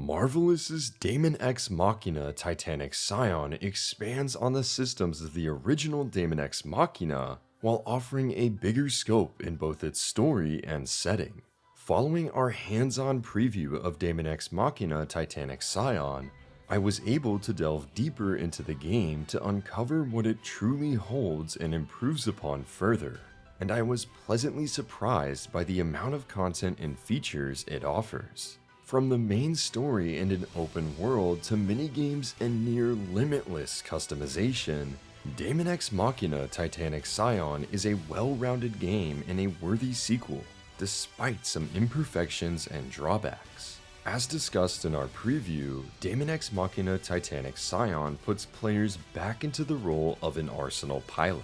Marvelous's Daemon X Machina Titanic Scion expands on the systems of the original Daemon X Machina while offering a bigger scope in both its story and setting. Following our hands-on preview of Daemon X Machina Titanic Scion, I was able to delve deeper into the game to uncover what it truly holds and improves upon further, and I was pleasantly surprised by the amount of content and features it offers. From the main story and an open world to minigames and near limitless customization, Daemon X Machina Titanic Scion is a well-rounded game and a worthy sequel, despite some imperfections and drawbacks. As discussed in our preview, Daemon X Machina Titanic Scion puts players back into the role of an Arsenal pilot.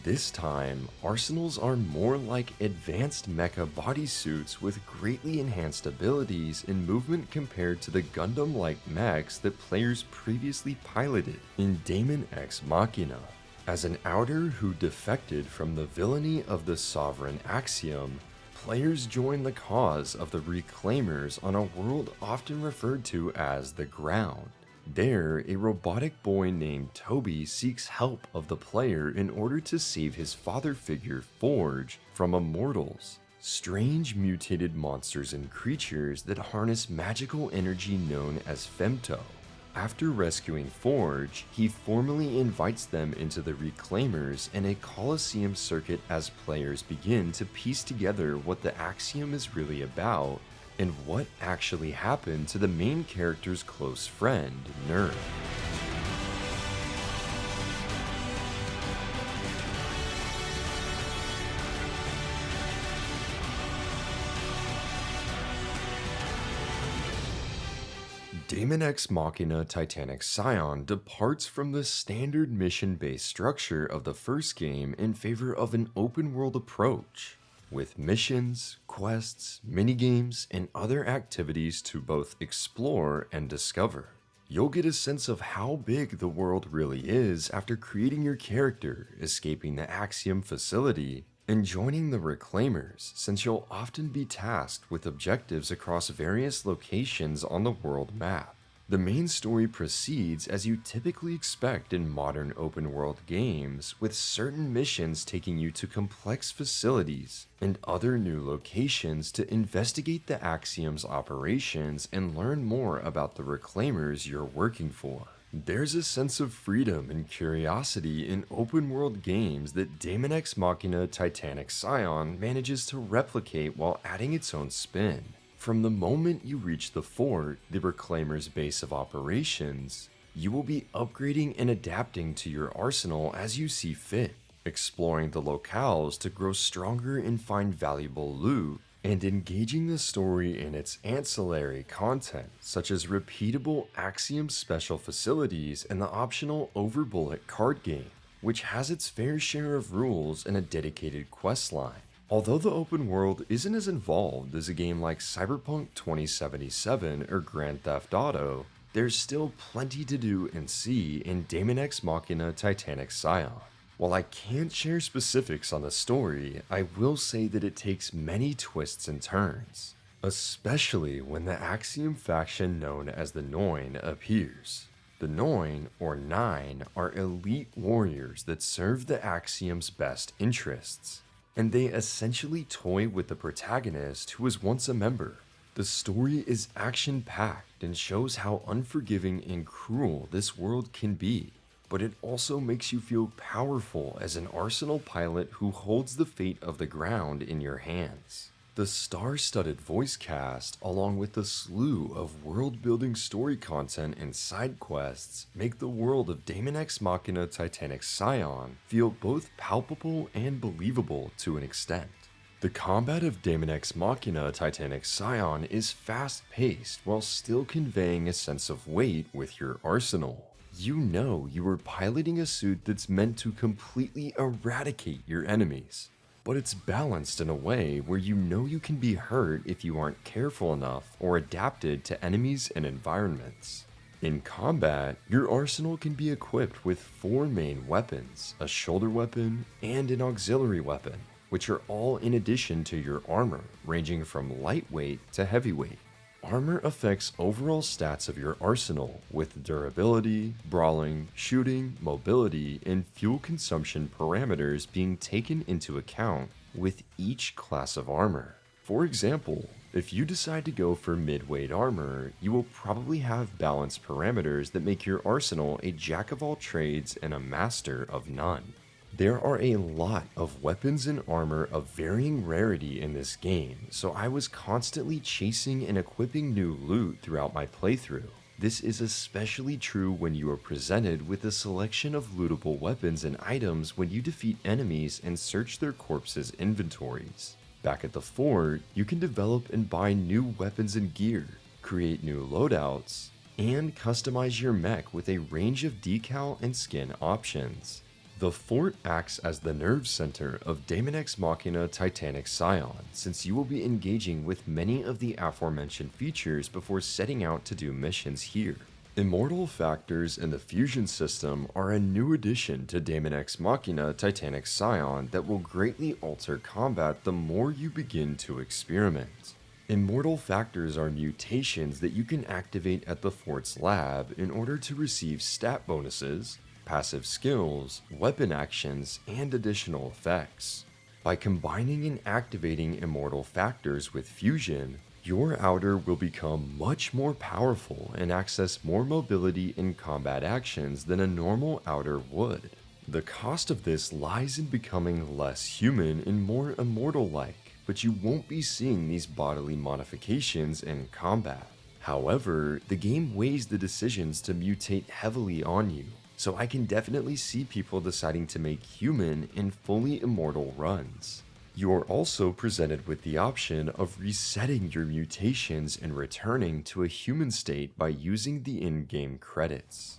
This time, Arsenals are more like advanced mecha bodysuits with greatly enhanced abilities and movement compared to the Gundam-like mechs that players previously piloted in Daemon X Machina. As an outer who defected from the villainy of the Sovereign Axiom, players join the cause of the Reclaimers on a world often referred to as the Ground. There, a robotic boy named Toby seeks help of the player in order to save his father figure, Forge, from immortals, strange mutated monsters and creatures that harness magical energy known as femto. After rescuing Forge, he formally invites them into the Reclaimers and a Colosseum circuit as players begin to piece together what the Axiom is really about and what actually happened to the main character's close friend, Nerve. Daemon X Machina Titanic Scion departs from the standard mission-based structure of the first game in favor of an open-world approach, with missions, quests, minigames, and other activities to both explore and discover. You'll get a sense of how big the world really is after creating your character, escaping the Axiom facility, and joining the Reclaimers, since you'll often be tasked with objectives across various locations on the world map. The main story proceeds as you typically expect in modern open-world games, with certain missions taking you to complex facilities and other new locations to investigate the Axiom's operations and learn more about the Reclaimers you're working for. There's a sense of freedom and curiosity in open-world games that Daemon X Machina Titanic Scion manages to replicate while adding its own spin. From the moment you reach the fort, the Reclaimer's base of operations, you will be upgrading and adapting to your arsenal as you see fit, exploring the locales to grow stronger and find valuable loot, and engaging the story in its ancillary content, such as repeatable Axiom special facilities and the optional Overbullet card game, which has its fair share of rules and a dedicated questline. Although the open world isn't as involved as a game like Cyberpunk 2077 or Grand Theft Auto, there's still plenty to do and see in Daemon X Machina Titanic Scion. While I can't share specifics on the story, I will say that it takes many twists and turns, especially when the Axiom faction known as the Noin appears. The Noin, or Nine, are elite warriors that serve the Axiom's best interests, and they essentially toy with the protagonist who was once a member. The story is action-packed and shows how unforgiving and cruel this world can be, but it also makes you feel powerful as an Arsenal pilot who holds the fate of the Ground in your hands. The star-studded voice cast, along with the slew of world-building story content and side quests, make the world of Daemon X Machina Titanic Scion feel both palpable and believable to an extent. The combat of Daemon X Machina Titanic Scion is fast-paced while still conveying a sense of weight with your arsenal. You know you are piloting a suit that's meant to completely eradicate your enemies, but it's balanced in a way where you know you can be hurt if you aren't careful enough or adapted to enemies and environments. In combat, your arsenal can be equipped with 4 main weapons, a shoulder weapon, and an auxiliary weapon, which are all in addition to your armor, ranging from lightweight to heavyweight. Armor affects overall stats of your arsenal, with durability, brawling, shooting, mobility, and fuel consumption parameters being taken into account with each class of armor. For example, if you decide to go for mid-weight armor, you will probably have balanced parameters that make your arsenal a jack of all trades and a master of none. There are a lot of weapons and armor of varying rarity in this game, so I was constantly chasing and equipping new loot throughout my playthrough. This is especially true when you are presented with a selection of lootable weapons and items when you defeat enemies and search their corpses' inventories. Back at the fort, you can develop and buy new weapons and gear, create new loadouts, and customize your mech with a range of decal and skin options. The fort acts as the nerve center of Daemon X Machina Titanic Scion, since you will be engaging with many of the aforementioned features before setting out to do missions here. Immortal factors in the fusion system are a new addition to Daemon X Machina Titanic Scion that will greatly alter combat the more you begin to experiment. Immortal factors are mutations that you can activate at the fort's lab in order to receive stat bonuses, passive skills, weapon actions, and additional effects. By combining and activating immortal factors with fusion, your outer will become much more powerful and access more mobility in combat actions than a normal outer would. The cost of this lies in becoming less human and more immortal-like, but you won't be seeing these bodily modifications in combat. However, the game weighs the decisions to mutate heavily on you, so I can definitely see people deciding to make human and fully immortal runs. You are also presented with the option of resetting your mutations and returning to a human state by using the in-game credits.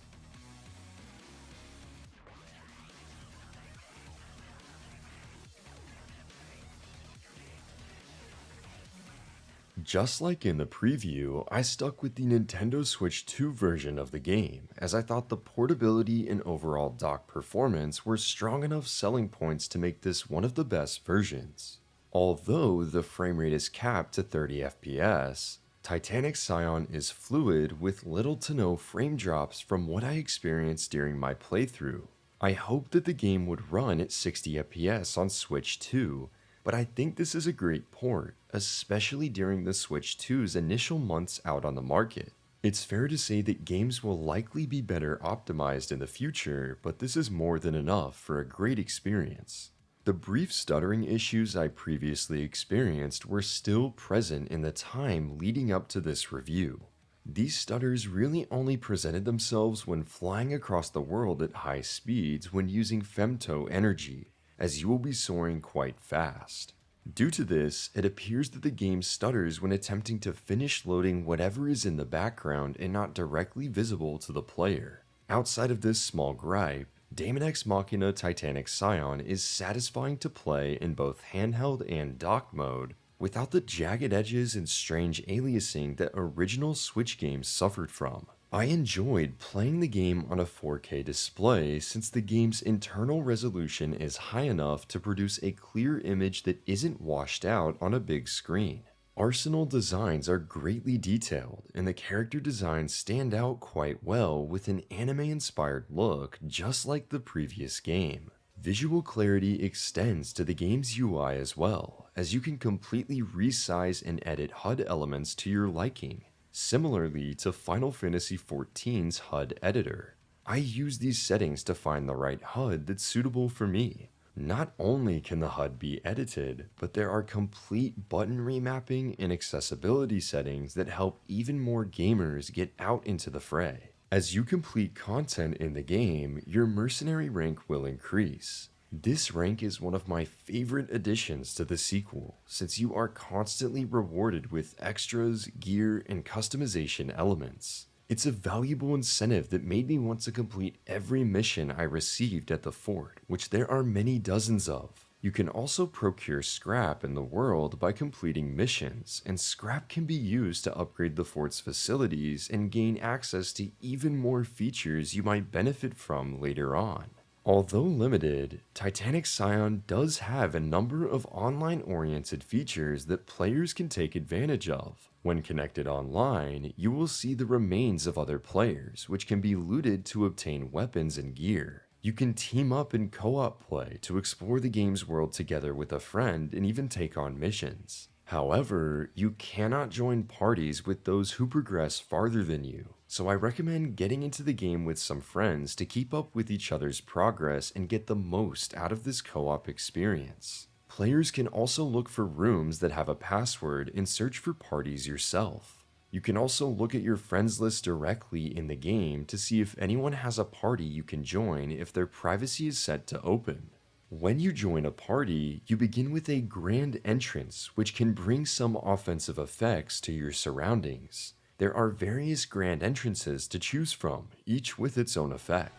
Just like in the preview, I stuck with the Nintendo Switch 2 version of the game, as I thought the portability and overall dock performance were strong enough selling points to make this one of the best versions. Although the frame rate is capped to 30 FPS, Titanic Scion is fluid with little to no frame drops from what I experienced during my playthrough. I hoped that the game would run at 60 FPS on Switch 2, but I think this is a great port, especially during the Switch 2's initial months out on the market. It's fair to say that games will likely be better optimized in the future, but this is more than enough for a great experience. The brief stuttering issues I previously experienced were still present in the time leading up to this review. These stutters really only presented themselves when flying across the world at high speeds when using femto energy, as you will be soaring quite fast. Due to this, it appears that the game stutters when attempting to finish loading whatever is in the background and not directly visible to the player. Outside of this small gripe, Daemon X Machina Titanic Scion is satisfying to play in both handheld and dock mode, without the jagged edges and strange aliasing that original Switch games suffered from. I enjoyed playing the game on a 4K display since the game's internal resolution is high enough to produce a clear image that isn't washed out on a big screen. Arsenal designs are greatly detailed, and the character designs stand out quite well with an anime-inspired look just like the previous game. Visual clarity extends to the game's UI as well, as you can completely resize and edit HUD elements to your liking, similarly to Final Fantasy XIV's HUD editor. I use these settings to find the right HUD that's suitable for me. Not only can the HUD be edited, but there are complete button remapping and accessibility settings that help even more gamers get out into the fray. As you complete content in the game, your mercenary rank will increase. This rank is one of my favorite additions to the sequel, since you are constantly rewarded with extras, gear, and customization elements. It's a valuable incentive that made me want to complete every mission I received at the fort, which there are many dozens of. You can also procure scrap in the world by completing missions, and scrap can be used to upgrade the fort's facilities and gain access to even more features you might benefit from later on. Although limited, Titanic Scion does have a number of online-oriented features that players can take advantage of. When connected online, you will see the remains of other players, which can be looted to obtain weapons and gear. You can team up in co-op play to explore the game's world together with a friend and even take on missions. However, you cannot join parties with those who progress farther than you, so I recommend getting into the game with some friends to keep up with each other's progress and get the most out of this co-op experience. Players can also look for rooms that have a password and search for parties yourself. You can also look at your friends list directly in the game to see if anyone has a party you can join if their privacy is set to open. When you join a party, you begin with a grand entrance, which can bring some offensive effects to your surroundings. There are various grand entrances to choose from, each with its own effect.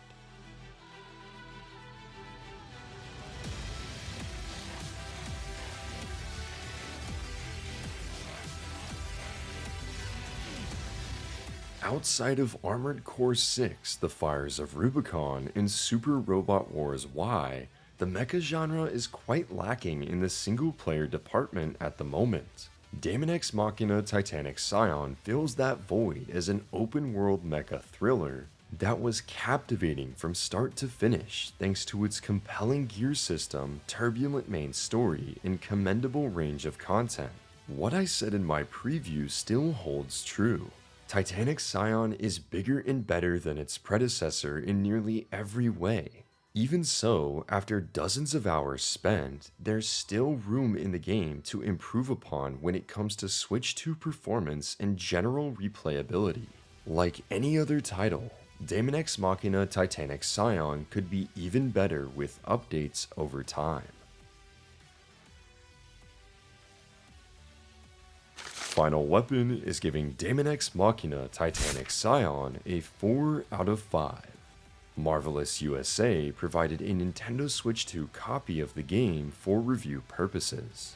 Outside of Armored Core 6, The Fires of Rubicon, and Super Robot Wars Y, the mecha genre is quite lacking in the single-player department at the moment. Daemon X Machina Titanic Scion fills that void as an open-world mecha thriller that was captivating from start to finish thanks to its compelling gear system, turbulent main story, and commendable range of content. What I said in my preview still holds true. Titanic Scion is bigger and better than its predecessor in nearly every way. Even so, after dozens of hours spent, there's still room in the game to improve upon when it comes to Switch 2 performance and general replayability. Like any other title, Daemon X Machina Titanic Scion could be even better with updates over time. Final Weapon is giving Daemon X Machina Titanic Scion a 4 out of 5. Marvelous USA provided a Nintendo Switch 2 copy of the game for review purposes.